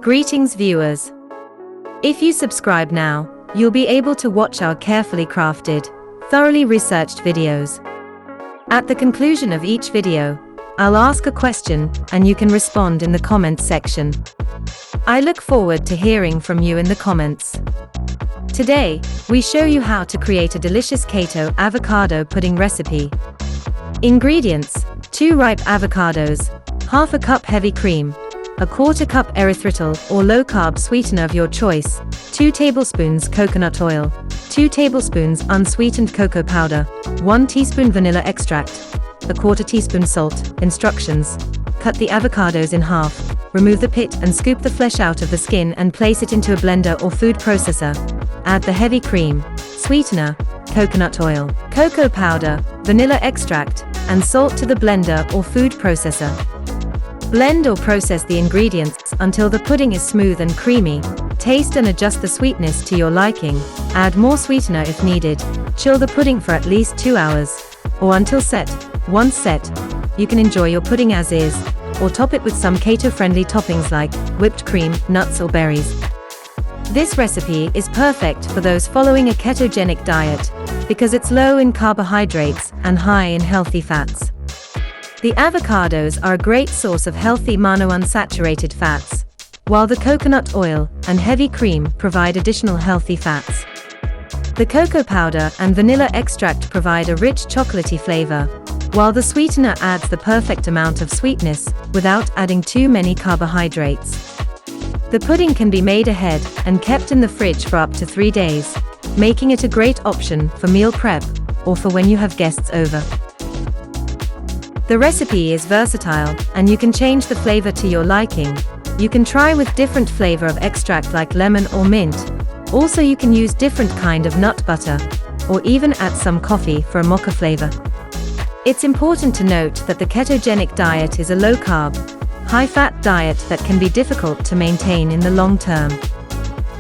Greetings viewers. If you subscribe now, you'll be able to watch our carefully crafted, thoroughly researched videos. At the conclusion of each video, I'll ask a question and you can respond in the comments section. I look forward to hearing from you in the comments. Today, we show you how to create a delicious keto avocado pudding recipe. Ingredients: 2 ripe avocados, half a cup heavy cream, a quarter cup erythritol or low-carb sweetener of your choice, 2 tablespoons coconut oil, 2 tablespoons unsweetened cocoa powder, 1 teaspoon vanilla extract, a quarter teaspoon salt. Instructions: cut the avocados in half, remove the pit and scoop the flesh out of the skin and place it into a blender or food processor. Add the heavy cream, sweetener, coconut oil, cocoa powder, vanilla extract, and salt to the blender or food processor. Blend or process the ingredients until the pudding is smooth and creamy. Taste and adjust the sweetness to your liking. Add more sweetener if needed. Chill the pudding for at least 2 hours, or until set. Once set, you can enjoy your pudding as is, or top it with some keto-friendly toppings like whipped cream, nuts or berries. This recipe is perfect for those following a ketogenic diet, because it's low in carbohydrates and high in healthy fats. The avocados are a great source of healthy monounsaturated fats, while the coconut oil and heavy cream provide additional healthy fats. The cocoa powder and vanilla extract provide a rich chocolatey flavor, while the sweetener adds the perfect amount of sweetness without adding too many carbohydrates. The pudding can be made ahead and kept in the fridge for up to 3 days, making it a great option for meal prep or for when you have guests over. The recipe is versatile, and you can change the flavor to your liking. You can try with different flavor of extract like lemon or mint. Also, you can use different kind of nut butter, or even add some coffee for a mocha flavor. It's important to note that the ketogenic diet is a low-carb, high-fat diet that can be difficult to maintain in the long term.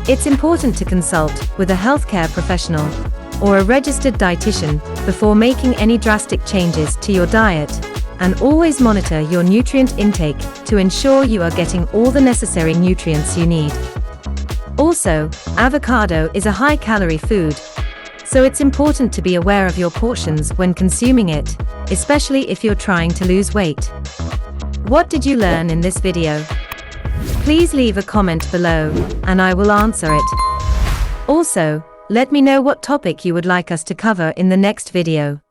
It's important to consult with a healthcare professional or a registered dietitian before making any drastic changes to your diet, and always monitor your nutrient intake to ensure you are getting all the necessary nutrients you need. Also, avocado is a high-calorie food, so it's important to be aware of your portions when consuming it, especially if you're trying to lose weight. What did you learn in this video? Please leave a comment below, and I will answer it. Also, let me know what topic you would like us to cover in the next video.